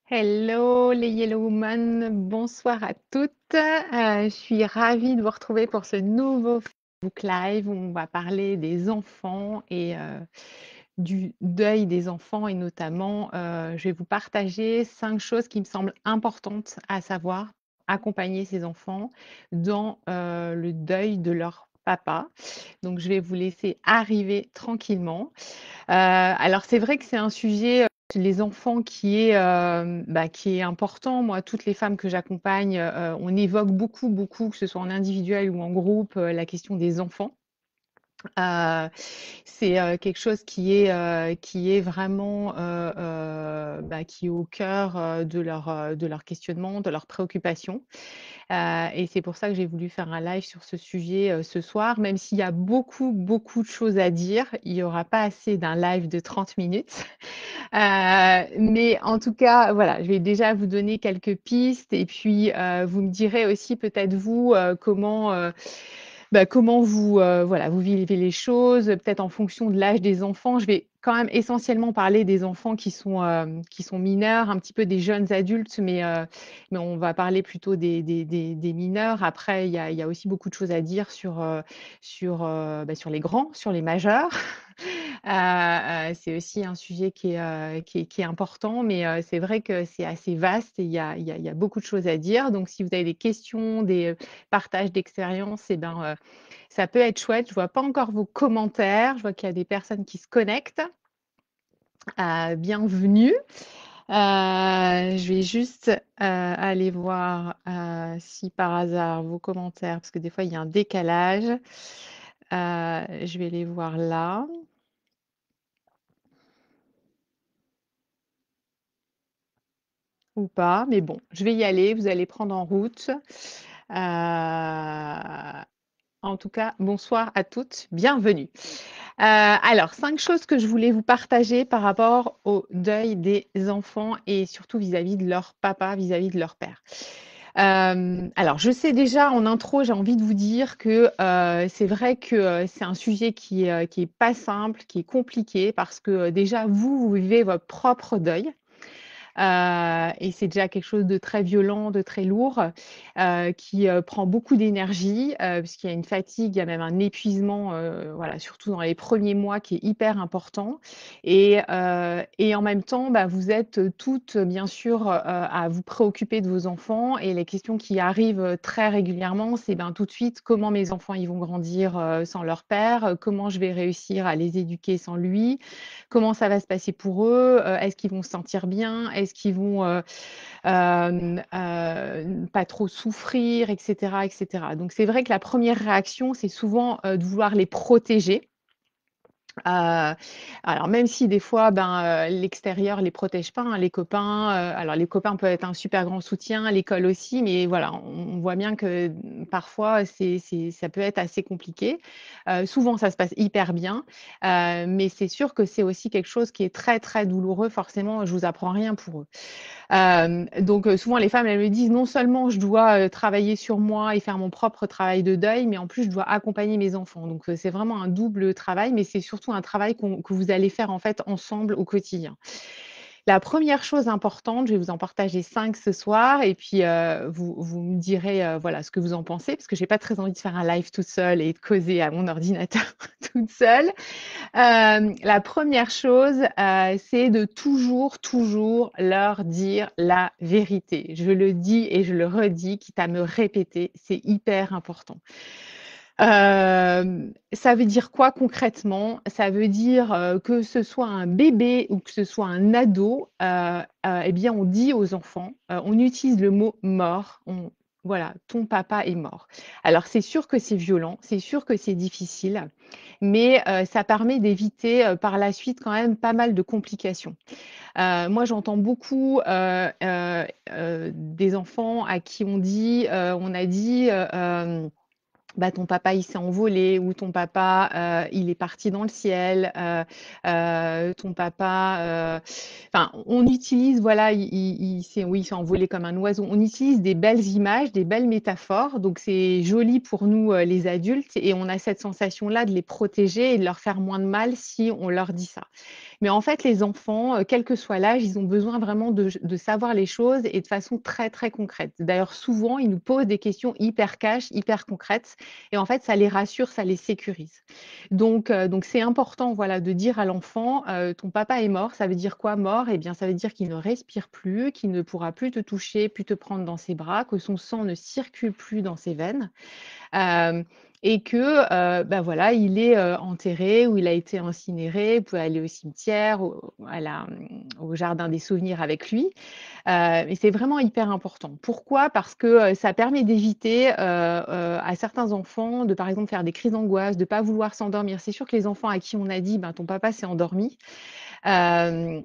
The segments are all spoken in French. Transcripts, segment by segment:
Hello les Yellow Women, bonsoir à toutes. Je suis ravie de vous retrouver pour ce nouveau Facebook Live où on va parler des enfants et du deuil des enfants et notamment, je vais vous partager 5 choses qui me semblent importantes à savoir, accompagner ces enfants dans le deuil de leur papa. Donc je vais vous laisser arriver tranquillement. Alors c'est vrai que c'est un sujet, les enfants qui est important. Moi, toutes les femmes que j'accompagne, on évoque beaucoup, beaucoup, que ce soit en individuel ou en groupe, la question des enfants. Heu, c'est, quelque chose qui est vraiment, qui est au cœur, de leur questionnement, de leurs préoccupations. Et c'est pour ça que j'ai voulu faire un live sur ce sujet, ce soir. Même s'il y a beaucoup, beaucoup de choses à dire, il y aura pas assez d'un live de 30 minutes. Mais en tout cas, voilà, je vais déjà vous donner quelques pistes et puis, vous me direz aussi peut-être vous, comment vous, voilà, vous vivez les choses, peut-être en fonction de l'âge des enfants. Je vais quand même essentiellement parler des enfants qui sont mineurs, un petit peu des jeunes adultes, mais on va parler plutôt des mineurs. Après, il y a aussi beaucoup de choses à dire sur les grands, sur les majeurs. C'est aussi un sujet qui est important, mais c'est vrai que c'est assez vaste et il y a beaucoup de choses à dire. Donc si vous avez des questions, des partages d'expériences et ben, ça peut être chouette. Je vois pas encore vos commentaires. Je vois qu'il y a des personnes qui se connectent. Bienvenue. Je vais juste, aller voir, si par hasard vos commentaires parce que des fois il y a un décalage. Je vais les voir là. Ou pas, mais bon, je vais y aller, vous allez prendre en route. En tout cas, bonsoir à toutes, bienvenue. Alors 5 choses que je voulais vous partager par rapport au deuil des enfants et surtout vis-à-vis de leur papa, vis-à-vis de leur père. Alors je sais déjà en intro, j'ai envie de vous dire que, c'est vrai que, c'est un sujet qui est pas simple, qui est compliqué parce que, déjà vous vivez votre propre deuil. Et c'est déjà quelque chose de très violent, de très lourd, qui, prend beaucoup d'énergie, puisqu'il y a une fatigue, il y a même un épuisement, voilà, surtout dans les premiers mois qui est hyper important et en même temps, bah, vous êtes, toutes, bien sûr, à vous préoccuper de vos enfants et les questions qui arrivent, très régulièrement, c'est, ben, tout de suite: «Comment mes enfants, ils vont grandir, sans leur père? Comment je vais réussir à les éduquer sans lui? Comment ça va se passer pour eux? Est-ce qu'ils vont se sentir bien? Est-ce qu'ils vont, pas trop souffrir? Et cetera, et cetera. Donc c'est vrai que la première réaction, c'est souvent, de vouloir les protéger. Alors même si des fois, ben, l'extérieur les protège pas, hein, les copains, alors les copains peuvent être un super grand soutien, l'école aussi, mais voilà, on voit bien que, parfois ça peut être assez compliqué. Souvent ça se passe hyper bien, mais c'est sûr que c'est aussi quelque chose qui est très, très douloureux forcément, je vous apprends rien pour eux. Donc souvent les femmes, elles me disent: «Non seulement je dois, travailler sur moi et faire mon propre travail de deuil, mais en plus je dois accompagner mes enfants». Donc c'est vraiment un double travail, mais c'est surtout un travail que vous allez faire en fait ensemble au quotidien. La première chose importante, je vais vous en partager 5 ce soir et puis, vous me direz, voilà ce que vous en pensez, parce que j'ai pas très envie de faire un live toute seule et de causer à mon ordinateur toute seule. La première chose, c'est de toujours, toujours leur dire la vérité. Je le dis et je le redis, quitte à me répéter, c'est hyper important. Ça veut dire quoi concrètement? Ça veut dire, que ce soit un bébé ou que ce soit un ado, eh bien, on dit aux enfants, on utilise le mot «mort», on voilà: «Ton papa est mort». Alors c'est sûr que c'est violent, c'est sûr que c'est difficile, mais ça permet d'éviter, par la suite quand même pas mal de complications. Moi j'entends beaucoup, des enfants à qui on a dit, bah, ton papa, il s'est envolé ou ton papa, il est parti dans le ciel, ton papa, enfin, on utilise, voilà, il s'est envolé comme un oiseau. On utilise des belles images, des belles métaphores, donc c'est joli pour nous, les adultes et on a cette sensation-là de les protéger et de leur faire moins de mal si on leur dit ça. Mais en fait, les enfants, quel que soit l'âge, ils ont besoin vraiment de savoir les choses et de façon très, très concrète. D'ailleurs, souvent, ils nous posent des questions hyper cash, hyper concrètes et en fait, ça les rassure, ça les sécurise. Donc c'est important, voilà, de dire à l'enfant, «Ton papa est mort». Ça veut dire quoi mort? Eh bien, ça veut dire qu'il ne respire plus, qu'il ne pourra plus te toucher, plus te prendre dans ses bras, que son sang ne circule plus dans ses veines. Hem et que, bah, voilà, il est, enterré ou il a été incinéré. Vous pouvez aller au cimetière, au jardin des souvenirs avec lui, et c'est vraiment hyper important. Pourquoi? Parce que, ça permet d'éviter, à certains enfants de, par exemple, faire des crises d'angoisse, de pas vouloir s'endormir. C'est sûr que les enfants à qui on a dit: «Ben, ton papa s'est endormi», hem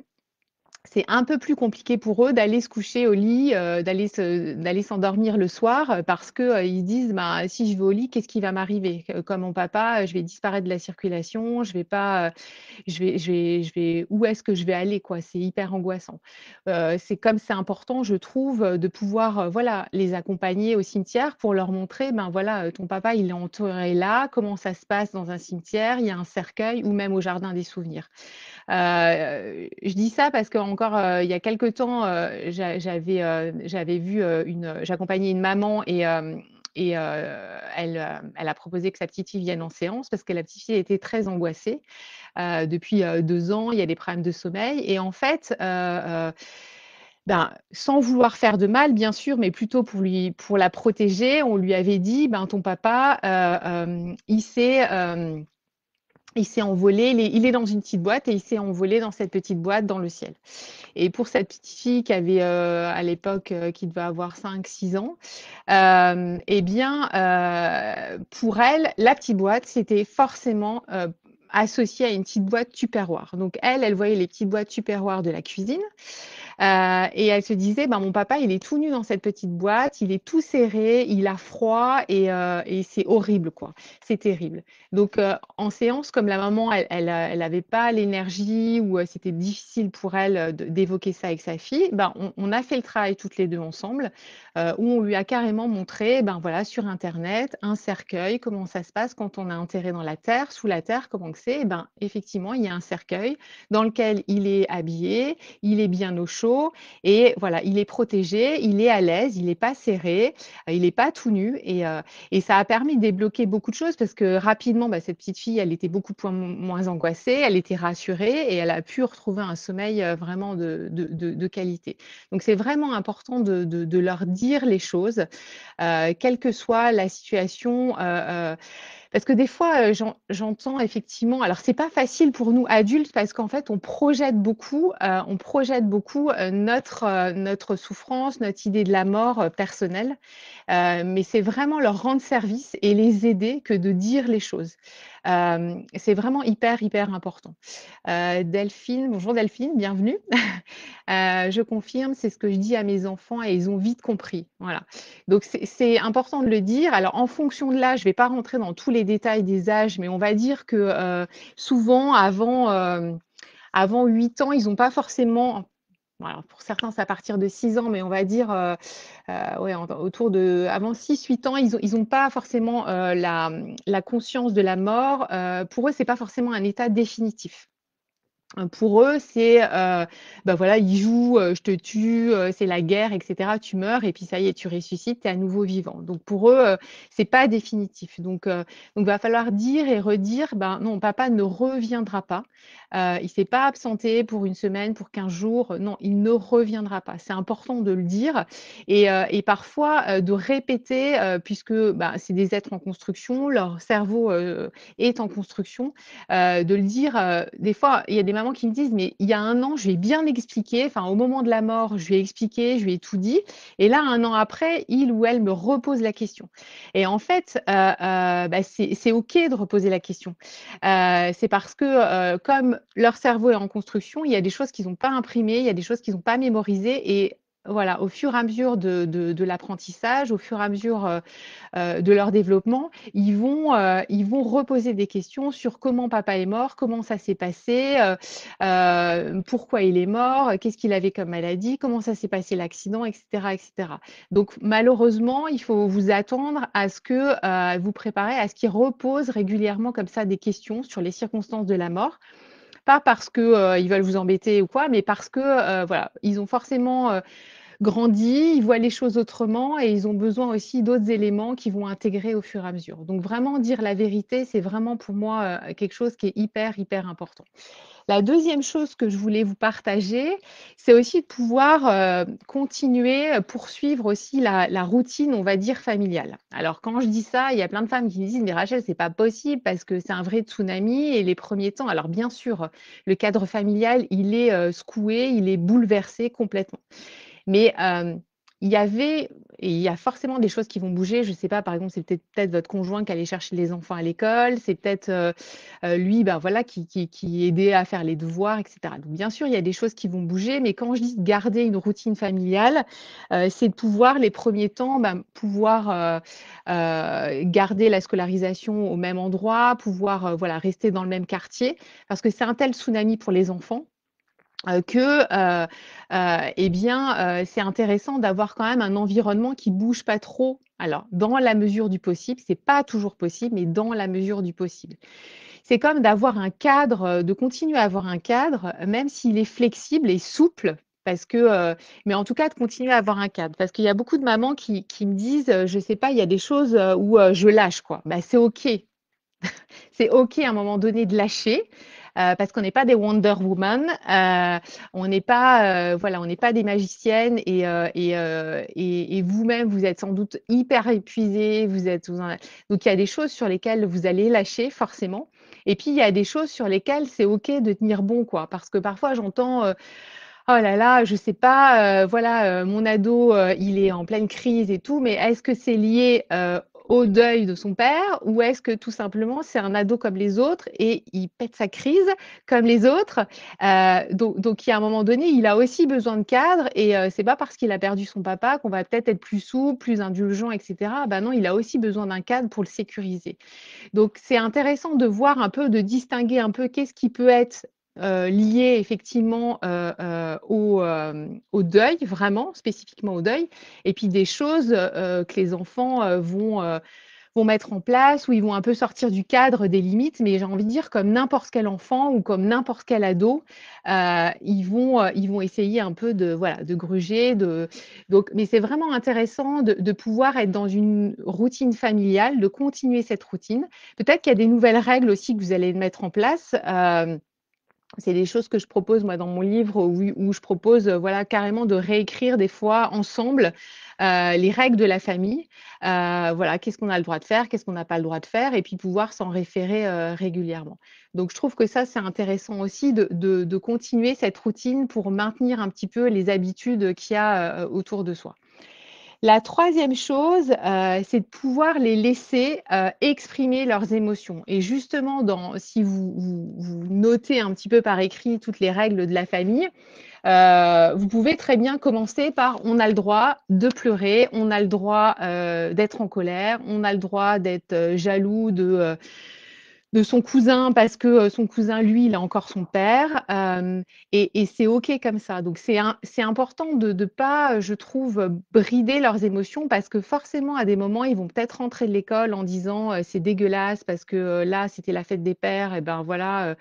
c'est un peu plus compliqué pour eux d'aller se coucher au lit, d'aller s'endormir le soir, parce que, ils se disent: «Ben, si je vais au lit, qu'est-ce qui va m'arriver? Comme mon papa, je vais disparaître de la circulation, je vais pas, je vais où est-ce que je vais aller, quoi?» C'est hyper angoissant. C'est comme c'est important, je trouve, de pouvoir, voilà, les accompagner au cimetière pour leur montrer, ben, voilà, ton papa, il est enterré là, comment ça se passe dans un cimetière, il y a un cercueil ou même au jardin des souvenirs. Je dis ça parce qu'encore, il y a quelque temps, j'avais vu, j'accompagnais une maman et elle a proposé que sa petite fille vienne en séance parce que la petite fille était très angoissée. Depuis, 2 ans, il y a des problèmes de sommeil et en fait, ben, sans vouloir faire de mal bien sûr, mais plutôt pour la protéger, on lui avait dit: «Ben, ton papa, il s'est envolé, il est dans une petite boîte et il s'est envolé dans cette petite boîte dans le ciel». Et pour cette petite fille qui avait, à l'époque, qui devait avoir 5, 6 ans, et bien, pour elle, la petite boîte, c'était forcément, associé à une petite boîte Tupperware. Donc elle, elle voyait les petites boîtes Tupperware de la cuisine. Et elle se disait: «Ben, mon papa, il est tout nu dans cette petite boîte, il est tout serré, il a froid et c'est horrible, quoi. C'est terrible». Donc en séance, comme la maman, elle avait pas l'énergie ou c'était difficile pour elle, d'évoquer ça avec sa fille, ben, on a fait le travail toutes les 2 ensemble, où on lui a carrément montré, ben, voilà, sur internet, un cercueil, comment ça se passe quand on est enterré dans la terre, sous la terre, comment que c'est? Et ben, effectivement, il y a un cercueil dans lequel il est habillé, il est bien au chaud et voilà, il est protégé, il est à l'aise, il est pas serré, il est pas tout nu et ça a permis de débloquer beaucoup de choses parce que rapidement, bah, cette petite fille, elle était beaucoup moins angoissée, elle était rassurée et elle a pu retrouver un sommeil, vraiment de qualité. Donc c'est vraiment important de leur dire les choses, quelle que soit la situation, parce que des fois, j'entends effectivement alors c'est pas facile pour nous adultes parce qu'en fait on projette beaucoup, notre souffrance, notre idée de la mort, personnelle, mais c'est vraiment leur rendre service et les aider que de dire les choses. C'est vraiment hyper, hyper important. Delphine, bonjour Delphine, bienvenue. Je confirme, c'est ce que je dis à mes enfants et ils ont vite compris, voilà. Donc c'est important de le dire. Alors en fonction de l'âge, je vais pas rentrer dans tous les détails des âges, mais on va dire que, souvent avant 8 ans, ils ont pas forcément alors pour certains, c'est à partir de 6 ans, mais on va dire, ouais, autour de avant 6, 8 ans, ils ont pas forcément, la conscience de la mort. Pour eux, c'est pas forcément un état définitif. Pour eux, c'est, bah, voilà, ils jouent, je te tue, c'est la guerre et cetera. Tu meurs et puis ça y est, tu ressuscites, tu es à nouveau vivant. Donc pour eux, c'est pas définitif. Donc va falloir dire et redire: «Ben non, papa ne reviendra pas. Il s'est pas absenté pour 1 semaine, pour 15 jours. Non, il ne reviendra pas». C'est important de le dire et parfois, de répéter, puisque, bah, c'est des êtres en construction, leur cerveau, est en construction, de le dire, des fois, il y a des mamans qui me disent: «Mais il y a 1 an, je lui ai bien expliqué, enfin au moment de la mort, je lui ai expliqué, je lui ai tout dit et là 1 an après, il ou elle me repose la question» et en fait, bah, c'est OK de reposer la question. C'est parce que, comme leur cerveau est en construction, il y a des choses qu'ils ont pas imprimées, il y a des choses qu'ils ont pas mémorisées et voilà, au fur et à mesure de l'apprentissage, au fur et à mesure, de leur développement, ils vont reposer des questions sur comment papa est mort, comment ça s'est passé, pourquoi il est mort, qu'est-ce qu'il avait comme maladie, comment ça s'est passé l'accident, et cetera, et cetera. Donc malheureusement, il faut vous attendre à ce que, vous préparer à ce qu'ils reposent régulièrement comme ça des questions sur les circonstances de la mort. Pas parce que ils veulent vous embêter ou quoi, mais parce que voilà, ils ont forcément grandi, ils voient les choses autrement et ils ont besoin aussi d'autres éléments qui vont intégrer au fur et à mesure. Donc vraiment dire la vérité, c'est vraiment pour moi quelque chose qui est hyper, hyper important. La deuxième chose que je voulais vous partager, c'est aussi de pouvoir continuer, poursuivre aussi la routine, on va dire, familiale. Alors, quand je dis ça, il y a plein de femmes qui me disent, mais Rachel, c'est pas possible parce que c'est un vrai tsunami et les premiers temps. Alors, bien sûr, le cadre familial, il est secoué, il est bouleversé complètement. Mais il y avait et il y a forcément des choses qui vont bouger. Je ne sais pas, par exemple, c'est peut-être votre conjoint qui allait chercher les enfants à l'école, c'est peut-être lui, ben voilà, qui aidait à faire les devoirs, etc. Donc, bien sûr, il y a des choses qui vont bouger, mais quand je dis de garder une routine familiale, c'est de pouvoir, les premiers temps, ben, pouvoir garder la scolarisation au même endroit, pouvoir voilà, rester dans le même quartier, parce que c'est un tel tsunami pour les enfants eh bien, c'est intéressant d'avoir quand même un environnement qui bouge pas trop. Alors, dans la mesure du possible, c'est pas toujours possible, mais dans la mesure du possible. C'est comme d'avoir un cadre, de continuer à avoir un cadre, même s'il est flexible et souple, parce que, mais en tout cas de continuer à avoir un cadre. Parce qu'il y a beaucoup de mamans qui me disent, je sais pas, il y a des choses, où, je lâche quoi. Bah, c'est OK. C'est OK à un moment donné de lâcher, parce qu'on n'est pas des Wonder Woman, on n'est pas, voilà, on n'est pas des magiciennes et vous-même, vous êtes sans doute hyper épuisés, donc il y a des choses sur lesquelles vous allez lâcher forcément et puis il y a des choses sur lesquelles c'est OK de tenir bon, quoi. Parce que parfois j'entends, «Oh là là, je sais pas, voilà, mon ado, il est en pleine crise et tout, mais est-ce que c'est lié, au deuil de son père ou est-ce que tout simplement c'est un ado comme les autres et il pète sa crise comme les autres?» Donc il y a un moment donné, il a aussi besoin de cadre et c'est pas parce qu'il a perdu son papa qu'on va peut-être être plus souple, plus indulgent et cetera. Bah non, il a aussi besoin d'un cadre pour le sécuriser. Donc, c'est intéressant de voir un peu, de distinguer un peu qu'est-ce qui peut être lié effectivement au deuil, vraiment, spécifiquement au deuil, et puis des choses que les enfants vont mettre en place, où ils vont un peu sortir du cadre des limites, mais j'ai envie de dire comme n'importe quel enfant ou comme n'importe quel ado, ils vont essayer un peu de, voilà, de gruger. Donc, mais c'est vraiment intéressant de pouvoir être dans une routine familiale, de continuer cette routine. Peut-être qu'il y a des nouvelles règles aussi que vous allez mettre en place. C'est des choses que je propose moi dans mon livre où je propose voilà carrément de réécrire des fois ensemble les règles de la famille. Voilà, qu'est-ce qu'on a le droit de faire, qu'est-ce qu'on n'a pas le droit de faire, et puis pouvoir s'en référer régulièrement. Donc je trouve que ça c'est intéressant aussi de continuer cette routine pour maintenir un petit peu les habitudes qu'il y a autour de soi. La troisième chose, c'est de pouvoir les laisser, exprimer leurs émotions et justement si vous notez un petit peu par écrit toutes les règles de la famille, vous pouvez très bien commencer par: on a le droit de pleurer, on a le droit, d'être en colère, on a le droit d'être, jaloux de son cousin parce que son cousin, lui, il a encore son père. Et c'est OK comme ça. Donc, c'est important de ne pas, je trouve, brider leurs émotions parce que forcément, à des moments, ils vont peut-être rentrer de l'école en disant c'est dégueulasse parce que là, c'était la fête des pères. Et ben voilà,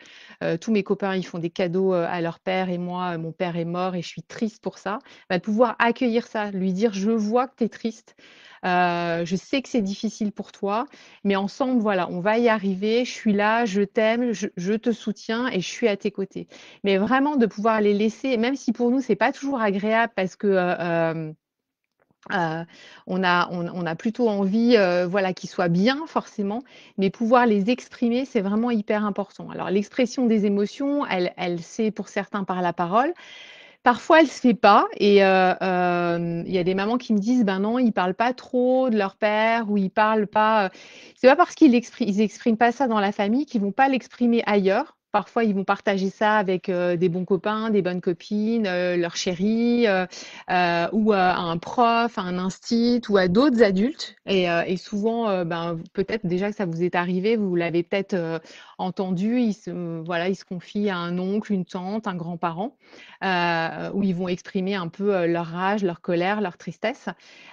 tous mes copains, ils font des cadeaux à leur père et moi, mon père est mort et je suis triste pour ça. Bah, de pouvoir accueillir ça, lui dire je vois que tu es triste. Je sais que c'est difficile pour toi, mais ensemble, voilà, on va y arriver. Je suis là, je t'aime, je te soutiens et je suis à tes côtés. Mais vraiment de pouvoir les laisser, même si pour nous, c'est pas toujours agréable parce que on a plutôt envie, voilà, qu'ils soient bien forcément, mais pouvoir les exprimer, c'est vraiment hyper important. Alors l'expression des émotions, elle c'est pour certains par la parole. Parfois, elle se fait pas et il y a des mamans qui me disent: «Ben non, ils parlent pas trop de leur père ou ils parlent pas», c'est pas parce ils expriment pas ça dans la famille qu'ils vont pas l'exprimer ailleurs. Parfois, ils vont partager ça avec, des bons copains, des bonnes copines, leur chéri, ou à un prof, à un instit ou à d'autres adultes et souvent, ben, peut-être déjà que ça vous est arrivé, vous l'avez peut-être, entendu, voilà, ils se confient à un oncle, une tante, un grand-parent où ils vont exprimer un peu leur rage, leur colère, leur tristesse.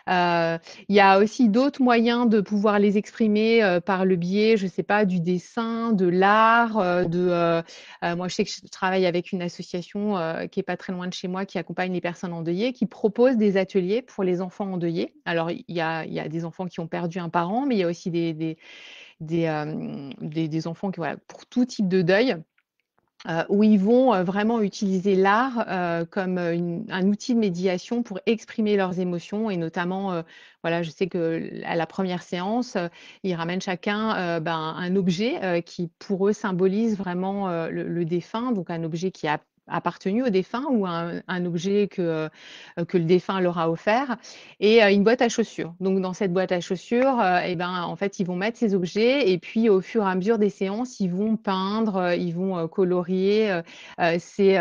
Il y a aussi d'autres moyens de pouvoir les exprimer par le biais, je ne sais pas, du dessin, de l'art, moi, je sais que je travaille avec une association qui est pas très loin de chez moi, qui accompagne les personnes endeuillées, qui propose des ateliers pour les enfants endeuillés. Alors, il y a des enfants qui ont perdu un parent, mais il y a aussi des enfants qui, voilà, pour tout type de deuil, où ils vont vraiment utiliser l'art comme un outil de médiation pour exprimer leurs émotions et notamment, voilà, je sais que à la première séance, ils ramènent chacun un objet qui pour eux symbolise vraiment le défunt, donc un objet qui a appartenu au défunt ou un objet que le défunt leur a offert et une boîte à chaussures. Donc dans cette boîte à chaussures, en fait, ils vont mettre ces objets et puis au fur et à mesure des séances, ils vont peindre, ils vont colorier cette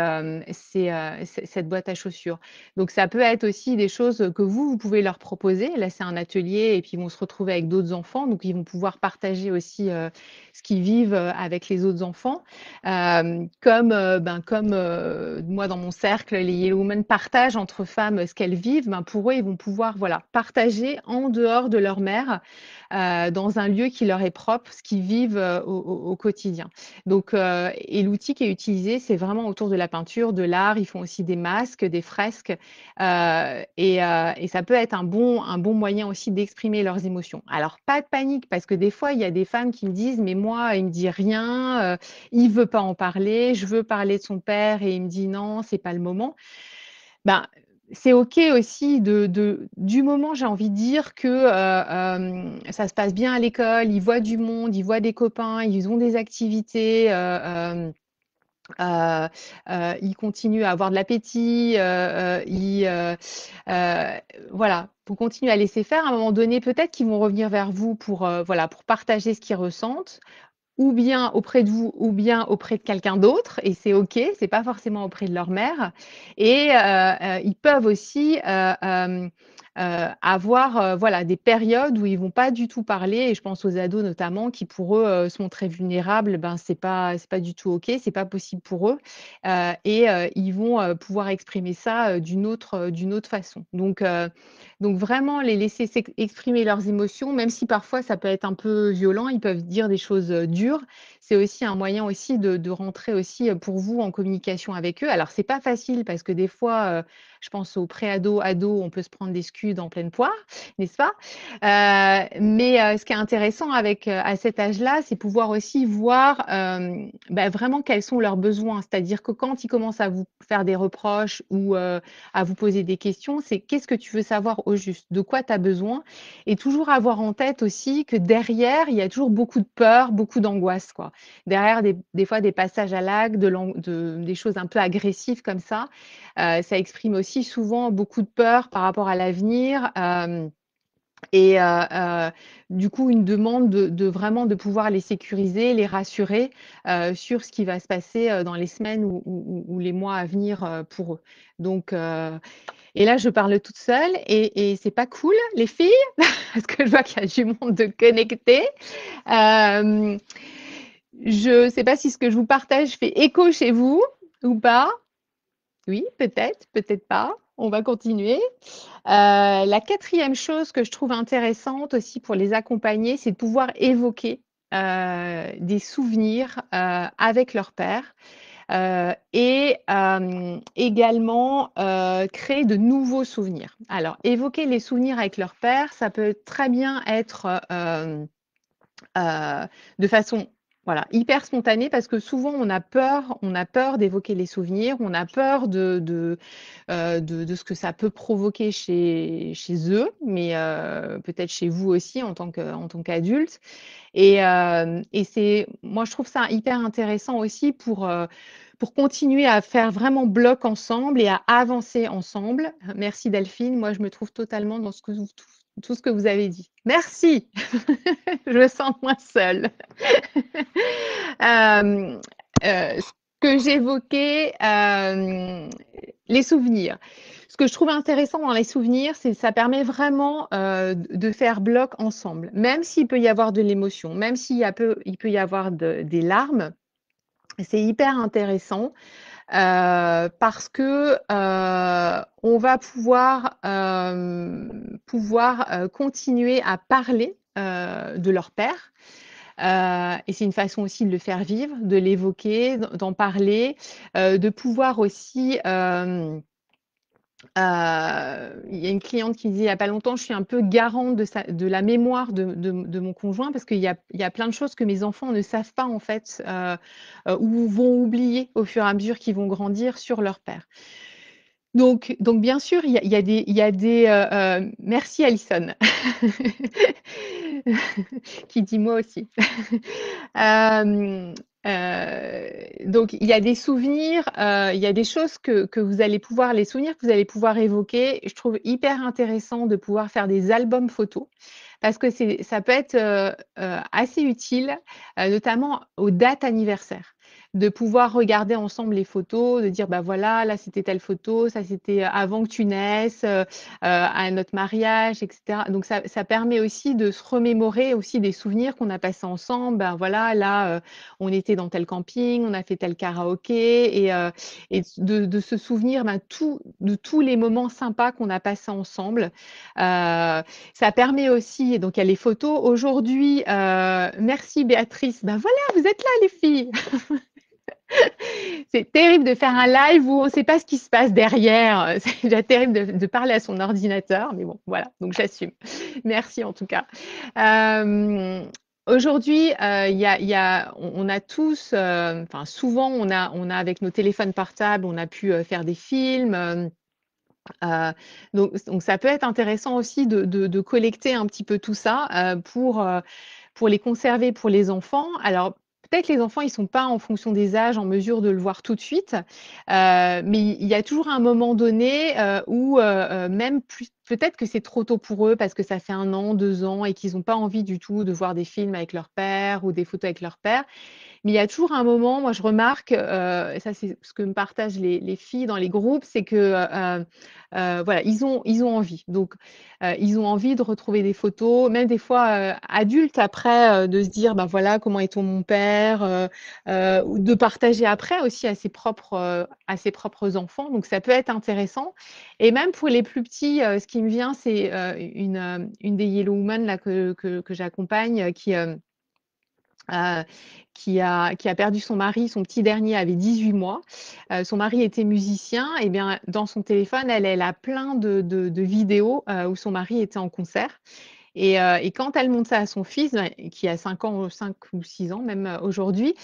boîte à chaussures. Donc ça peut être aussi des choses que vous pouvez leur proposer. Là, c'est un atelier et puis ils vont se retrouver avec d'autres enfants, donc ils vont pouvoir partager aussi ce qu'ils vivent avec les autres enfants. Comme moi dans mon cercle, les Yellow Women partagent entre femmes ce qu'elles vivent, pour eux, ils vont pouvoir voilà, partager en dehors de leur mère, dans un lieu qui leur est propre, ce qu'ils vivent au quotidien. Donc, et l'outil qui est utilisé, c'est vraiment autour de la peinture, de l'art. Ils font aussi des masques, des fresques, et ça peut être un bon moyen aussi d'exprimer leurs émotions. Alors, pas de panique, parce que des fois, il y a des femmes qui me disent, mais moi, il me dit rien, il veut pas en parler, je veux parler de son père et il me dit non, c'est pas le moment. Ben, c'est OK aussi du moment, j'ai envie de dire que ça se passe bien à l'école, ils voient du monde, ils voient des copains, ils ont des activités, ils continuent à avoir de l'appétit, voilà, vous continuez à laisser faire. À un moment donné, peut-être qu'ils vont revenir vers vous pour, voilà, pour partager ce qu'ils ressentent ou bien auprès de vous, ou bien auprès de quelqu'un d'autre, et c'est OK, c'est pas forcément auprès de leur mère. Et ils peuvent aussi avoir voilà, des périodes où ils vont pas du tout parler, et je pense aux ados notamment, qui pour eux sont très vulnérables, c'est pas du tout OK, c'est pas possible pour eux. Ils vont pouvoir exprimer ça d'une autre façon. Donc vraiment les laisser exprimer leurs émotions, même si parfois ça peut être un peu violent, ils peuvent dire des choses dures. C'est aussi un moyen aussi de rentrer aussi pour vous en communication avec eux. Alors c'est pas facile parce que des fois, je pense aux pré-ados, ados, on peut se prendre des scuds en pleine poire, n'est-ce pas? Mais ce qui est intéressant à cet âge-là, c'est pouvoir aussi voir vraiment quels sont leurs besoins. C'est-à-dire que quand ils commencent à vous faire des reproches ou à vous poser des questions, c'est qu'est-ce que tu veux savoir au juste, de quoi tu as besoin, et toujours avoir en tête aussi que derrière, il y a toujours beaucoup de peur, beaucoup d'angoisse, quoi. Derrière des fois des passages à l'acte, des choses un peu agressives comme ça exprime aussi souvent beaucoup de peur par rapport à l'avenir. Et du coup, une demande de vraiment de pouvoir les sécuriser, les rassurer sur ce qui va se passer dans les semaines ou les mois à venir pour eux. Donc, et là, je parle toute seule et c'est pas cool, les filles, parce que je vois qu'il y a du monde de connecté. Euh, je sais pas si ce que je vous partage fait écho chez vous ou pas. Oui, peut-être, peut-être pas. On va continuer. La quatrième chose que je trouve intéressante aussi pour les accompagner, c'est de pouvoir évoquer des souvenirs avec leur père et également créer de nouveaux souvenirs. Alors, évoquer les souvenirs avec leur père, ça peut très bien être de façon voilà, hyper spontanée, parce que souvent on a peur d'évoquer les souvenirs, on a peur de ce que ça peut provoquer chez eux, mais peut-être chez vous aussi en tant qu'adulte. Moi, je trouve ça hyper intéressant aussi pour continuer à faire vraiment bloc ensemble et à avancer ensemble. Merci Delphine, moi je me trouve totalement dans tout ce que vous avez dit. Merci, je me sens moins seule. Euh, ce que j'évoquais, les souvenirs. Ce que je trouve intéressant dans les souvenirs, c'est que ça permet vraiment de faire bloc ensemble. Même s'il peut y avoir de l'émotion, même il peut y avoir des larmes, c'est hyper intéressant parce que on va pouvoir continuer à parler de leur père Et c'est une façon aussi de le faire vivre, de l'évoquer, d'en parler, de pouvoir aussi, il y a une cliente qui me disait il y a pas longtemps: «Je suis un peu garante de la mémoire de mon conjoint parce qu'il y a plein de choses que mes enfants ne savent pas en fait, ou vont oublier au fur et à mesure qu'ils vont grandir sur leur père». Donc bien sûr, il y a des merci Alison qui dit: «Moi aussi». Hem, donc il y a des souvenirs, il y a des choses que vous allez pouvoir les souvenirs que vous allez pouvoir évoquer. Je trouve hyper intéressant de pouvoir faire des albums photos parce que ça peut être, assez utile, notamment aux dates anniversaires. De pouvoir regarder ensemble les photos, de dire: «Bah, voilà, là, c'était telle photo, ça, c'était avant que tu naisses, à notre mariage» et cetera. Donc ça permet aussi de se remémorer aussi des souvenirs qu'on a passés ensemble. Ben, voilà, là, on était dans tel camping, on a fait tel karaoké et de se souvenir, ben, de tous les moments sympas qu'on a passés ensemble. Ça permet aussi donc il y a les photos. Aujourd'hui, merci Béatrice. Ben, voilà, vous êtes là les filles. C'est terrible de faire un live où on ne sait pas ce qui se passe derrière. C'est déjà terrible de parler à son ordinateur, mais bon, voilà, donc j'assume. Merci en tout cas. Aujourd'hui, on a tous, enfin souvent, on a avec nos téléphones portables, on a pu faire des films. Donc ça peut être intéressant aussi de collecter un petit peu tout ça pour les conserver pour les enfants. Alors, peut-être les enfants, ils sont pas en fonction des âges en mesure de le voir tout de suite, mais il y a toujours un moment donné où même plus, peut-être que c'est trop tôt pour eux parce que ça fait 1 an, 2 ans et qu'ils n'ont pas envie du tout de voir des films avec leur père ou des photos avec leur père. Mais il y a toujours un moment, moi je remarque, et ça c'est ce que me partagent les filles dans les groupes, c'est que voilà, ils ont envie. Donc, ils ont envie de retrouver des photos, même des fois adultes après, de se dire, ben voilà, comment est-on mon père, ou de partager après aussi à ses propres enfants. Donc, ça peut être intéressant. Et même pour les plus petits, ce qui me vient, c'est une des Yellow Women là, que j'accompagne heu, qui a perdu son mari. Son petit dernier avait 18 mois. Son mari était musicien et bien, dans son téléphone, elle a plein de vidéos, où son mari était en concert et quand elle montre ça à son fils, bah, qui a 5 ans, 5 ou 6 ans même, aujourd'hui,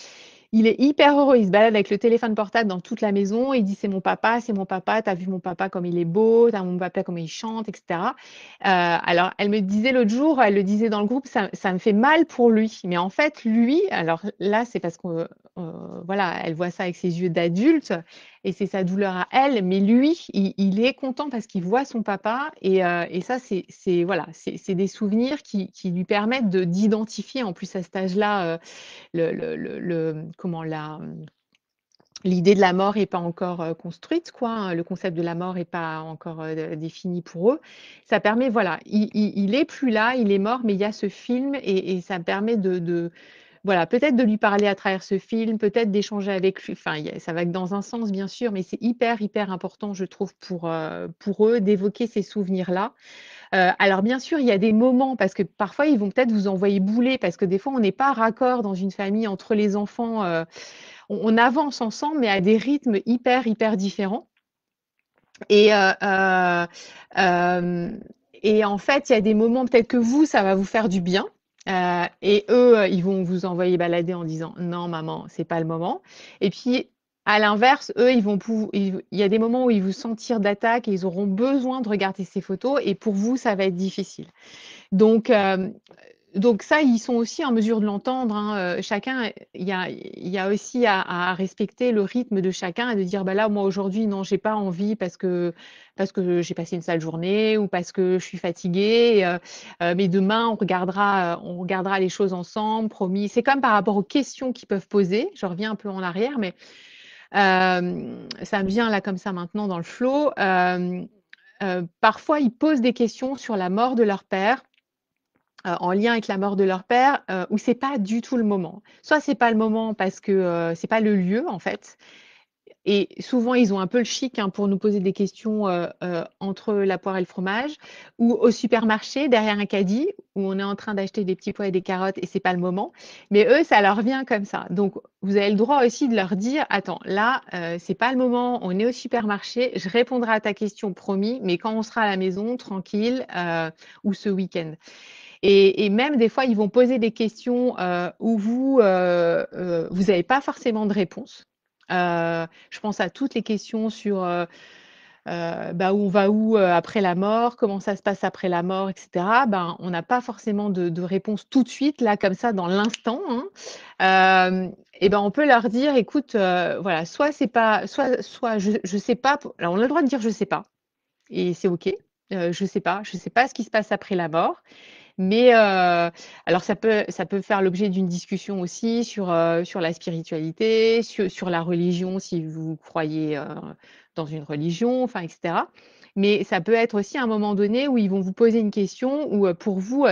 il est hyper heureux, il se balade avec le téléphone portable dans toute la maison, il dit: c'est mon papa, tu as vu mon papa comme il est beau, tu as mon papa comme il chante» et cetera. Alors elle me disait l'autre jour, elle le disait dans le groupe: «Ça me fait mal pour lui». Mais en fait, lui alors là, c'est parce que, voilà, elle voit ça avec ses yeux d'adulte et c'est sa douleur à elle, mais lui, il est content parce qu'il voit son papa et ça, c'est voilà, c'est des souvenirs qui lui permettent d'identifier en plus à cet âge-là, comment l'idée de la mort est pas encore construite, quoi, hein. Le concept de la mort est pas encore défini pour eux. Ça permet, voilà, il est plus là, il est mort, mais il y a ce film et ça permet voilà, peut-être de lui parler à travers ce film, peut-être d'échanger avec lui. Enfin, ça va que dans un sens, bien sûr, mais c'est hyper, hyper important, je trouve, pour eux d'évoquer ces souvenirs-là. Alors bien sûr, il y a des moments parce que parfois ils vont peut-être vous envoyer bouler parce que des fois on n'est pas raccord dans une famille entre les enfants, on avance ensemble mais à des rythmes hyper, hyper différents et hem et en fait, il y a des moments peut-être que vous, ça va vous faire du bien, et eux, ils vont vous envoyer balader en disant: «Non maman, c'est pas le moment» et puis à l'inverse, eux, il y a des moments où ils vous sentir d'attaque et ils auront besoin de regarder ces photos et pour vous, ça va être difficile. Donc, donc ça, ils sont aussi en mesure de l'entendre, hein, chacun, il y a aussi à respecter le rythme de chacun et de dire: «Bah, là, moi, aujourd'hui, non, j'ai pas envie parce que j'ai passé une sale journée ou parce que je suis fatiguée, mais demain, on regardera les choses ensemble, promis». C'est comme par rapport aux questions qu'ils peuvent poser. Je reviens un peu en arrière, mais ça me vient là comme ça maintenant dans le flow. Parfois, ils posent des questions sur la mort de leur père, en lien avec la mort de leur père, où c'est pas du tout le moment. Soit c'est pas le moment parce que, c'est pas le lieu en fait, Et souvent, ils ont un peu le chic hein, pour nous poser des questions entre la poire et le fromage, ou au supermarché, derrière un caddie, où on est en train d'acheter des petits pois et des carottes et c'est pas le moment. Mais eux, ça leur vient comme ça. Donc, vous avez le droit aussi de leur dire, attends, là, c'est pas le moment, on est au supermarché, je répondrai à ta question, promis, mais quand on sera à la maison, tranquille, ou ce week-end. Et même des fois, ils vont poser des questions où vous n'avez pas forcément de réponse. Je pense à toutes les questions sur bah, où on va où après la mort, comment ça se passe après la mort, etc. Ben, on n'a pas forcément de réponse tout de suite, là, comme ça, dans l'instant. Hein. Et ben, on peut leur dire, écoute, voilà, soit c'est pas, soit je sais pas. Alors, on a le droit de dire je sais pas, et c'est ok. Je sais pas ce qui se passe après la mort. Mais alors ça peut faire l'objet d'une discussion aussi sur la spiritualité, sur la religion, si vous croyez dans une religion, enfin, etc. Mais ça peut être aussi un moment donné où ils vont vous poser une question où pour vous,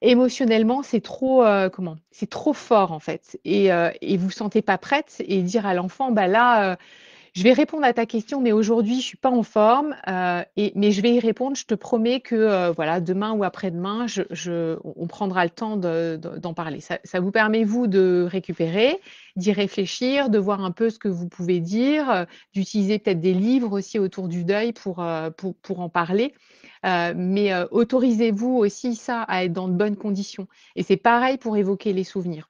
émotionnellement, c'est trop, c'est trop fort en fait. Et vous ne vous sentez pas prête et dire à l'enfant, bah là, je vais répondre à ta question, mais aujourd'hui, je suis pas en forme, mais je vais y répondre. Je te promets que voilà, demain ou après-demain, on prendra le temps d'en parler. Ça vous permet, vous, de récupérer, d'y réfléchir, de voir un peu ce que vous pouvez dire, d'utiliser peut-être des livres aussi autour du deuil pour en parler. Mais autorisez-vous aussi ça à être dans de bonnes conditions. Et c'est pareil pour évoquer les souvenirs.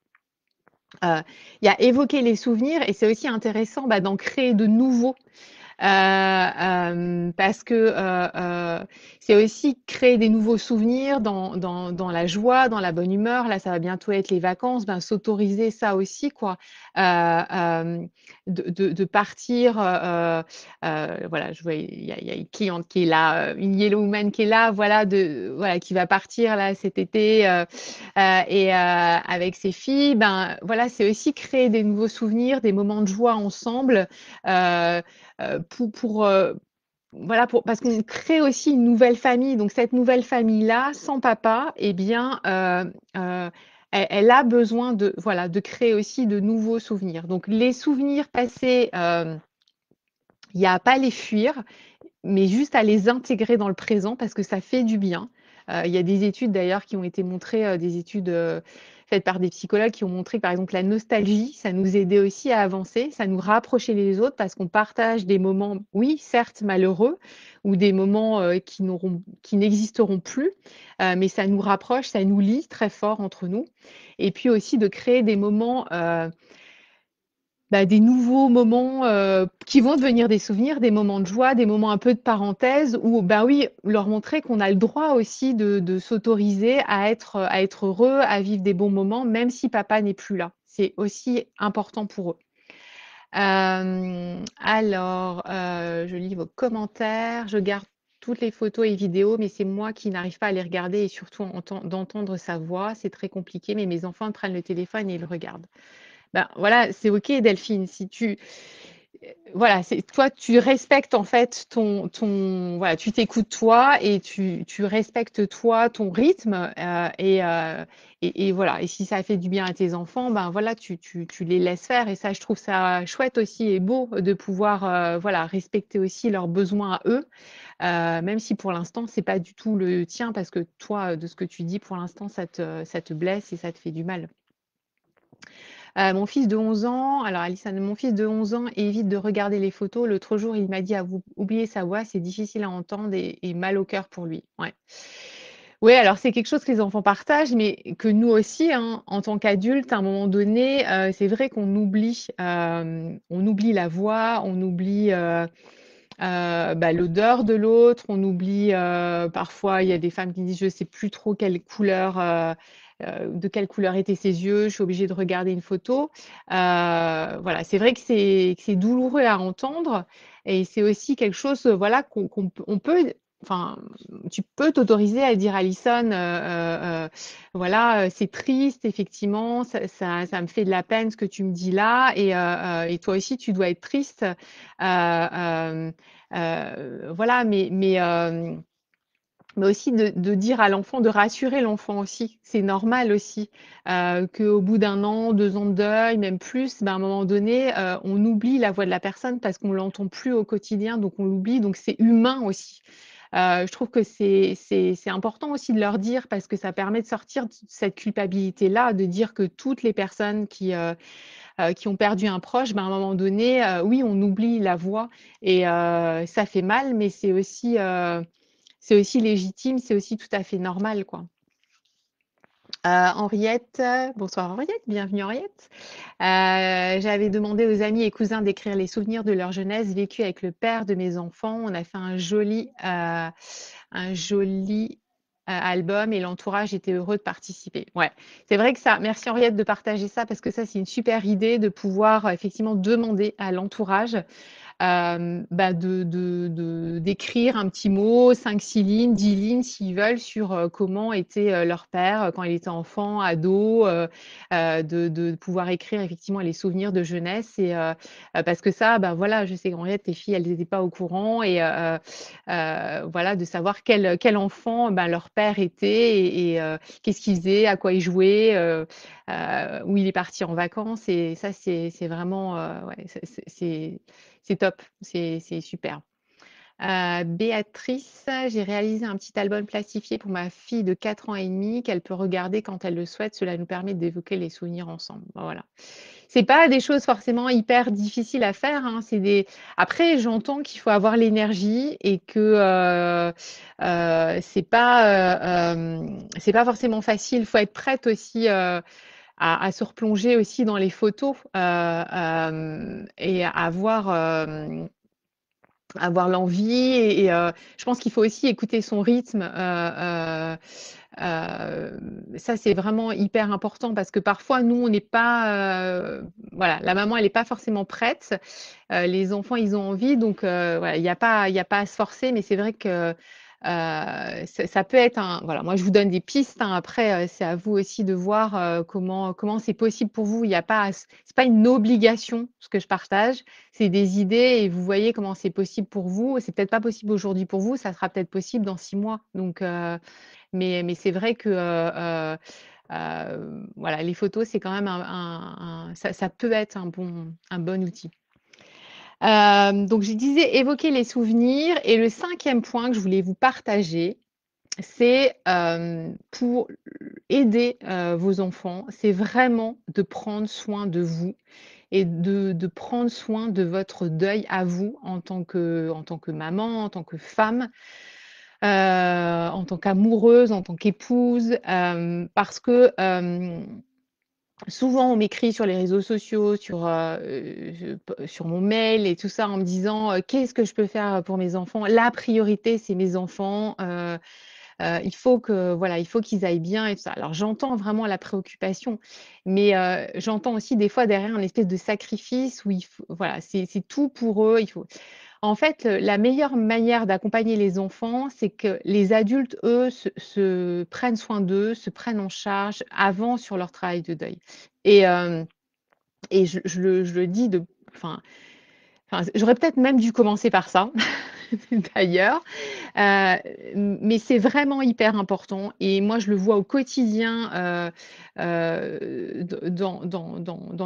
Il y a évoquer les souvenirs et c'est aussi intéressant bah, d'en créer de nouveaux parce que c'est aussi créer des nouveaux souvenirs dans la joie, dans la bonne humeur. Là, ça va bientôt être les vacances, ben, s'autoriser ça aussi, quoi. De partir, voilà, je vois, il y a une cliente qui est là, une Yellow Woman qui est là, voilà, voilà, qui va partir là cet été et avec ses filles, ben voilà, c'est aussi créer des nouveaux souvenirs, des moments de joie ensemble. Euh, pour voilà, parce qu'on crée aussi une nouvelle famille. Donc cette nouvelle famille-là, sans papa, eh bien, elle a besoin de, voilà, de créer aussi de nouveaux souvenirs. Donc les souvenirs passés, il n'y a pas à les fuir, mais juste à les intégrer dans le présent parce que ça fait du bien. Il y a des études d'ailleurs qui ont été montrées, des études faites par des psychologues qui ont montré que par exemple la nostalgie, ça nous aidait aussi à avancer, ça nous rapprochait les autres parce qu'on partage des moments, oui, certes malheureux, ou des moments qui n'existeront plus, mais ça nous rapproche, ça nous lie très fort entre nous. Et puis aussi de créer des moments bah, des nouveaux moments qui vont devenir des souvenirs, des moments de joie, des moments un peu de parenthèse où, bah oui, leur montrer qu'on a le droit aussi de s'autoriser à être heureux, à vivre des bons moments, même si papa n'est plus là. C'est aussi important pour eux. Je lis vos commentaires, je garde toutes les photos et vidéos, mais c'est moi qui n'arrive pas à les regarder et surtout d'entendre sa voix. C'est très compliqué, mais mes enfants prennent le téléphone et ils le regardent. Ben, voilà, c'est OK Delphine, si tu voilà, c'est toi tu respectes en fait voilà, tu t'écoutes toi et tu respectes toi ton rythme et voilà, et si ça fait du bien à tes enfants, ben voilà, tu les laisses faire et ça je trouve ça chouette aussi et beau de pouvoir voilà, respecter aussi leurs besoins à eux. Même si pour l'instant c'est pas du tout le tien parce que toi de ce que tu dis pour l'instant ça te blesse et ça te fait du mal. Mon fils de 11 ans, alors Alison, mon fils de 11 ans évite de regarder les photos. L'autre jour, il m'a dit: oublier sa voix, c'est difficile à entendre et mal au cœur pour lui». Ouais. Oui, alors c'est quelque chose que les enfants partagent, mais que nous aussi, hein, en tant qu'adultes, à un moment donné, c'est vrai on oublie la voix, on oublie bah, l'odeur de l'autre, on oublie parfois, il y a des femmes qui disent: «Je sais plus trop quelle couleur, de quelle couleur étaient ses yeux, je suis obligée de regarder une photo». Voilà, c'est vrai que c'est douloureux à entendre et c'est aussi quelque chose, voilà, on peut enfin, tu peux t'autoriser à dire à Alison, voilà, c'est triste effectivement, ça me fait de la peine ce que tu me dis là et toi aussi tu dois être triste. Voilà, mais aussi de dire à l'enfant, de rassurer l'enfant aussi. C'est normal aussi qu'au bout d'un an, 2 ans de deuil, même plus, ben, à un moment donné, on oublie la voix de la personne parce qu'on l'entend plus au quotidien, donc on l'oublie, donc c'est humain aussi. Je trouve que c'est important aussi de leur dire parce que ça permet de sortir de cette culpabilité-là, de dire que toutes les personnes qui ont perdu un proche, ben, à un moment donné, oui, on oublie la voix et ça fait mal, mais c'est aussi légitime, c'est aussi tout à fait normal, quoi. Henriette, bonsoir Henriette, bienvenue Henriette. J'avais demandé aux amis et cousins d'écrire les souvenirs de leur jeunesse vécue avec le père de mes enfants. On a fait un joli album et l'entourage était heureux de participer. Ouais, c'est vrai que ça, merci Henriette de partager ça parce que ça, c'est une super idée de pouvoir effectivement demander à l'entourage bah, d'écrire un petit mot, 5-6 lignes, 10 lignes s'ils veulent sur comment était leur père quand il était enfant, ado, de pouvoir écrire effectivement les souvenirs de jeunesse et parce que ça, bah voilà, je sais qu'Henriette, tes filles, elles n'étaient pas au courant et voilà, de savoir quel enfant ben, leur père était et qu'est-ce qu'il faisait, à quoi il jouait, où il est parti en vacances et ça, c'est vraiment, ouais, c'est top, c'est super. Béatrice, j'ai réalisé un petit album plastifié pour ma fille de 4 ans et demi qu'elle peut regarder quand elle le souhaite. Cela nous permet d'évoquer les souvenirs ensemble. Ben voilà. C'est pas des choses forcément hyper difficiles à faire, hein, c'est des après j'entends qu'il faut avoir l'énergie et que, c'est pas forcément facile. Il faut être prête aussi, à se replonger aussi dans les photos, et à avoir l'envie et je pense qu'il faut aussi écouter son rythme, ça, c'est vraiment hyper important parce que parfois, nous, on n'est pas, voilà, la maman, elle n'est pas forcément prête. Les enfants, ils ont envie, donc voilà, il y a pas à se forcer, mais c'est vrai que ça peut être un. Voilà, moi, je vous donne des pistes, hein, après, c'est à vous aussi de voir comment c'est possible pour vous. Il y a pas, c'est pas une obligation ce que je partage, c'est des idées et vous voyez comment c'est possible pour vous. C'est peut-être pas possible aujourd'hui pour vous, ça sera peut-être possible dans 6 mois. Donc, mais c'est vrai que voilà, les photos, c'est quand même ça peut être un bon outil. Donc, je disais évoquer les souvenirs. Et le cinquième point que je voulais vous partager, c'est pour aider vos enfants, c'est vraiment de prendre soin de vous et de prendre soin de votre deuil à vous en tant que maman, en tant que femme, en tant qu'amoureuse, en tant qu'épouse, parce que souvent on m'écrit sur les réseaux sociaux, sur mon mail et tout ça en me disant qu'est-ce que je peux faire pour mes enfants? La priorité, c'est mes enfants. Il faut que voilà, il faut qu'ils aillent bien et tout ça. Alors j'entends vraiment la préoccupation, mais j'entends aussi des fois derrière un espèce de sacrifice où il faut voilà, c'est tout pour eux, il faut en fait, la meilleure manière d'accompagner les enfants, c'est que les adultes, eux, se prennent soin d'eux, se prennent en charge avant sur leur travail de deuil et hem et je le dis de j'aurais peut-être même dû commencer par ça d'ailleurs. Mais c'est vraiment hyper important et moi je le vois au quotidien, dans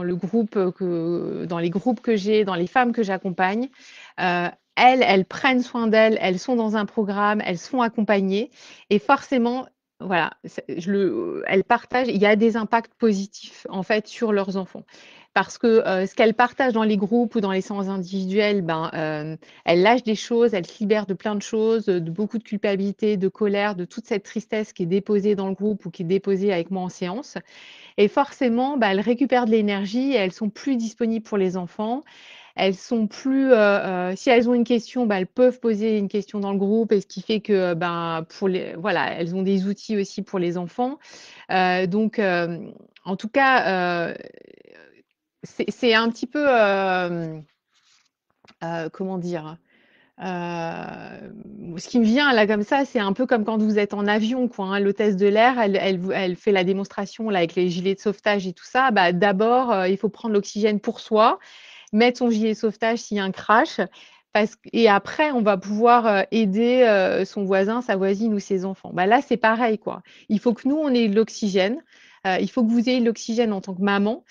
le groupe, dans les groupes que j'ai, dans les femmes que j'accompagne. Heu, elles prennent soin d'elles, elles sont dans un programme, elles sont accompagnées et forcément, voilà, elles partagent, il y a des impacts positifs en fait sur leurs enfants. Parce que, ce qu'elles partagent dans les groupes ou dans les séances individuelles, ben, elle lâche des choses, elle se libère de plein de choses, de beaucoup de culpabilité, de colère, de toute cette tristesse qui est déposée dans le groupe ou qui est déposée avec moi en séance et forcément, bah, elles récupèrent de l'énergie et elles sont plus disponibles pour les enfants. Elles sont plus, si elles ont une question, bah, elles peuvent poser une question dans le groupe et ce qui fait que, ben, voilà, elles ont des outils aussi pour les enfants. Donc, en tout cas, c'est un petit peu, comment dire? Ce qui me vient là comme ça, c'est un peu comme quand vous êtes en avion quoi, hein. L'hôtesse de l'air, elle fait la démonstration là avec les gilets de sauvetage et tout ça. Bah, d'abord, il faut prendre l'oxygène pour soi, mettre son gilet de sauvetage s'il y a un crash, Et après, on va pouvoir aider son voisin, sa voisine ou ses enfants. Bah là, c'est pareil, quoi. Il faut que nous, on ait de l'oxygène. Il faut que vous ayez de l'oxygène en tant que maman,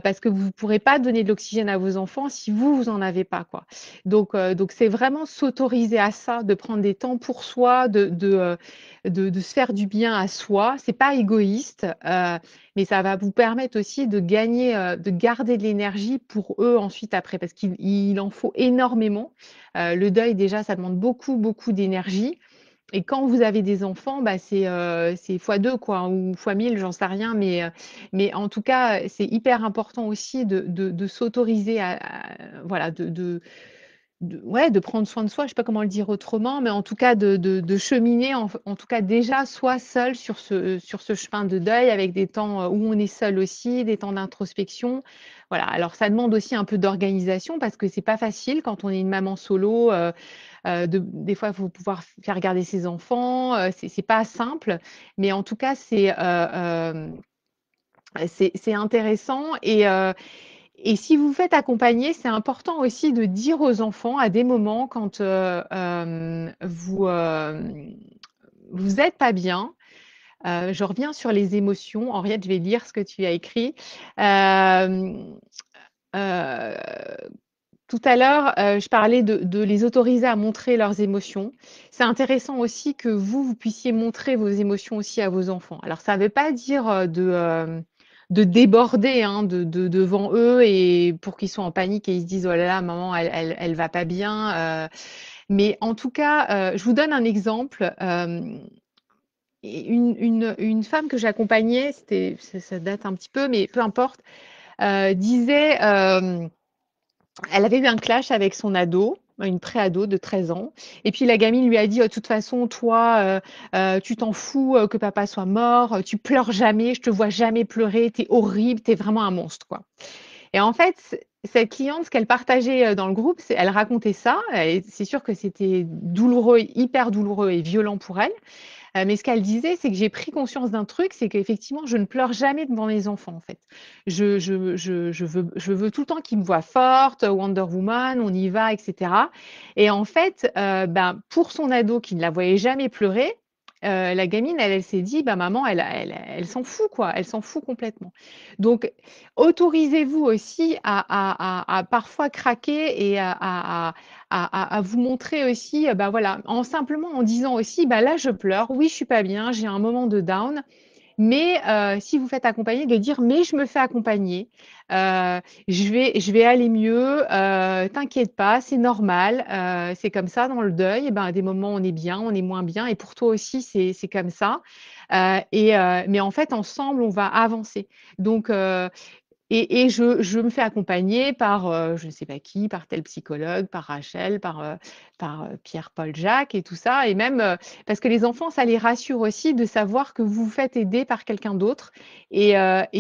parce que vous ne pourrez pas donner de l'oxygène à vos enfants si vous, vous en avez pas, quoi. Donc c'est vraiment s'autoriser à ça, de prendre des temps pour soi, de se faire du bien à soi. C'est pas égoïste, mais ça va vous permettre aussi de gagner, de garder de l'énergie pour eux ensuite après, parce qu'il en faut énormément. Le deuil, déjà, ça demande beaucoup, beaucoup d'énergie. Et quand vous avez des enfants, bah, c'est fois 2 quoi, ou fois 1000, j'en sais rien. Mais en tout cas, c'est hyper important aussi de s'autoriser voilà, ouais, de prendre soin de soi. Je sais pas comment le dire autrement, mais en tout cas, de cheminer, en tout cas, déjà, soit seul sur ce chemin de deuil, avec des temps où on est seul aussi, des temps d'introspection. Voilà. Alors, ça demande aussi un peu d'organisation parce que c'est pas facile quand on est une maman solo. Des fois, il faut pouvoir faire regarder ses enfants. C'est pas simple, mais en tout cas, c'est intéressant. Et si vous vous faites accompagner, c'est important aussi de dire aux enfants à des moments quand vous êtes pas bien. Je reviens sur les émotions. Henriette, je vais lire ce que tu as écrit. Euh, euh, Tout à l'heure, je parlais de les autoriser à montrer leurs émotions. C'est intéressant aussi que vous puissiez montrer vos émotions aussi à vos enfants. Alors ça ne veut pas dire, de déborder, hein, devant eux et pour qu'ils soient en panique et ils se disent: «Oh là là, maman, elle va pas bien», mais en tout cas, je vous donne un exemple, et une femme que j'accompagnais, ça date un petit peu, mais peu importe, disait, elle avait eu un clash avec son ado, une pré-ado de 13 ans. Et puis la gamine lui a dit: «De toute façon, toi, tu t'en fous que papa soit mort, tu pleures jamais, je te vois jamais pleurer, t'es horrible, t'es vraiment un monstre, quoi.» Et en fait, cette cliente, ce qu'elle partageait dans le groupe, elle racontait ça. Et c'est sûr que c'était douloureux, hyper douloureux et violent pour elle. Mais ce qu'elle disait, c'est que j'ai pris conscience d'un truc, c'est qu'effectivement, je ne pleure jamais devant mes enfants, en fait. Je veux tout le temps qu'ils me voient forte, Wonder Woman, on y va, etc. Et en fait, ben, pour son ado qui ne la voyait jamais pleurer, la gamine, elle s'est dit, bah, maman, elle s'en fout, quoi. Elle s'en fout complètement. Donc, autorisez-vous aussi à parfois craquer et à vous montrer aussi, bah voilà, simplement en disant aussi, bah là, je pleure, oui, je suis pas bien, j'ai un moment de down, mais si vous faites accompagner, de dire, mais je me fais accompagner, je vais aller mieux, t'inquiète pas, c'est normal, c'est comme ça dans le deuil. Et ben, à des moments, on est bien, on est moins bien, et pour toi aussi, c'est comme ça. Mais en fait, ensemble, on va avancer. Donc, et je me fais accompagner par, je ne sais pas qui, par tel psychologue, par Rachel, par Pierre-Paul Jacques et tout ça. Et même parce que les enfants, ça les rassure aussi de savoir que vous vous faites aider par quelqu'un d'autre. Et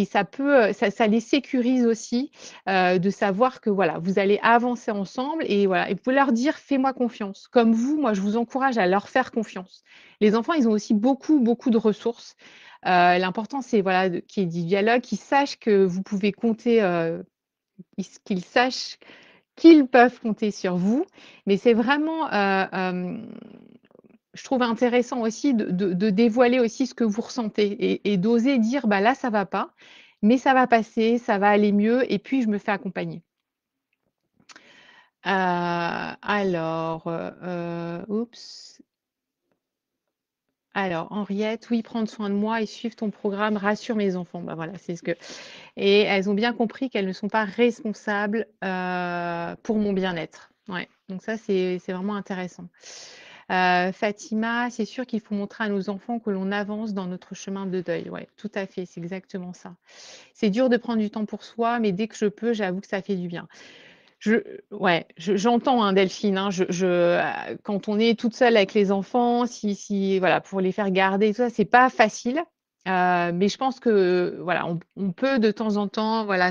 ça les sécurise aussi, de savoir que voilà, vous allez avancer ensemble. Et voilà, et vous pouvez leur dire: fais-moi confiance. Comme vous, moi, je vous encourage à leur faire confiance. Les enfants, ils ont aussi beaucoup, beaucoup de ressources. L'important, c'est voilà, qu'il y ait du dialogue, qu'ils sachent que vous pouvez compter, qu'ils sachent qu'ils peuvent compter sur vous. Mais c'est vraiment, je trouve intéressant aussi de dévoiler aussi ce que vous ressentez et d'oser dire, bah là, ça va pas, mais ça va passer, ça va aller mieux, et puis je me fais accompagner. Alors, oups. Alors, Henriette, oui, prendre soin de moi et suivre ton programme rassure mes enfants. Bah voilà, c'est ce que. Et elles ont bien compris qu'elles ne sont pas responsables pour mon bien-être. Ouais, donc ça, c'est vraiment intéressant. Fatima, c'est sûr qu'il faut montrer à nos enfants que l'on avance dans notre chemin de deuil. Ouais, tout à fait, c'est exactement ça. C'est dur de prendre du temps pour soi, mais dès que je peux, j'avoue que ça fait du bien. Je, ouais, j'entends, hein, Delphine, hein, quand on est toute seule avec les enfants, voilà, pour les faire garder, tout ça, c'est pas facile. Mais je pense que voilà, on peut de temps en temps, voilà,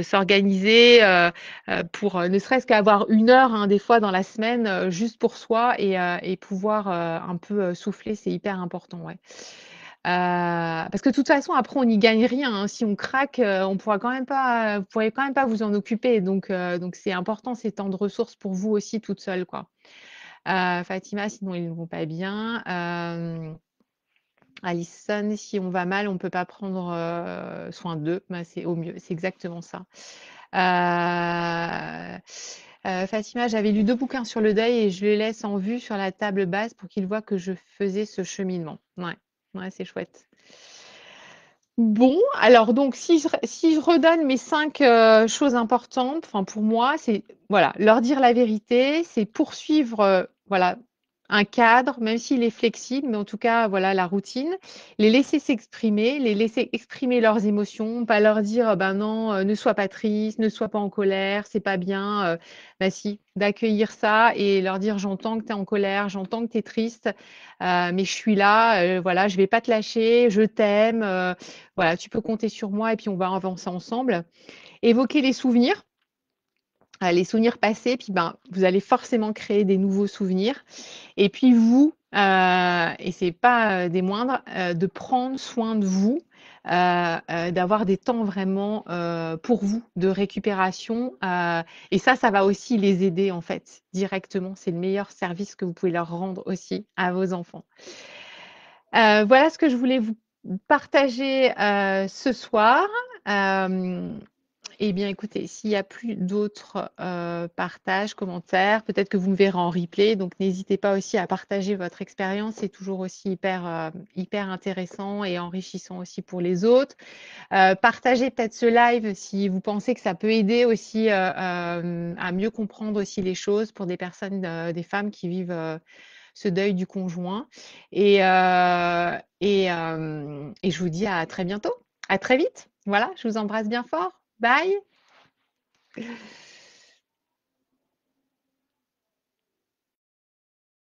s'organiser pour ne serait-ce qu'avoir une heure, hein, des fois dans la semaine, juste pour soi et pouvoir un peu souffler, c'est hyper important, ouais. Parce que de toute façon, après, on n'y gagne rien, hein. Si on craque, on pourra quand même pas, vous pourrez quand même pas vous en occuper. Donc c'est important ces temps de ressources pour vous aussi toute seule, quoi. Fatima, sinon ils ne vont pas bien. Alison, si on va mal, on peut pas prendre soin d'eux. Bah, c'est au mieux, c'est exactement ça. Euh, Fatima, j'avais lu 2 bouquins sur le deuil et je les laisse en vue sur la table basse pour qu'ils voient que je faisais ce cheminement. Ouais, ouais, c'est chouette. Bon, alors donc si je redonne mes 5 choses importantes, enfin pour moi, c'est voilà, leur dire la vérité, c'est poursuivre voilà, un cadre, même s'il est flexible, mais en tout cas, voilà la routine, les laisser s'exprimer, les laisser exprimer leurs émotions, pas leur dire ben non, ne sois pas triste, ne sois pas en colère, c'est pas bien. Bah si, d'accueillir ça et leur dire j'entends que tu es en colère, j'entends que tu es triste, mais je suis là, voilà, je vais pas te lâcher, je t'aime. Voilà, tu peux compter sur moi et puis on va avancer ensemble. Évoquer les souvenirs passés, puis ben, vous allez forcément créer des nouveaux souvenirs. Et puis vous, et c'est pas des moindres, de prendre soin de vous, d'avoir des temps vraiment pour vous de récupération. Et ça va aussi les aider en fait directement. C'est le meilleur service que vous pouvez leur rendre aussi à vos enfants. Voilà ce que je voulais vous partager ce soir. Euh, eh bien, écoutez, s'il n'y a plus d'autres partages, commentaires, peut-être que vous me verrez en replay. Donc, n'hésitez pas aussi à partager votre expérience. C'est toujours aussi hyper intéressant et enrichissant aussi pour les autres. Partagez peut-être ce live si vous pensez que ça peut aider aussi à mieux comprendre aussi les choses pour des personnes, des femmes qui vivent ce deuil du conjoint. Et je vous dis à très bientôt, à très vite. Voilà, je vous embrasse bien fort. Bye.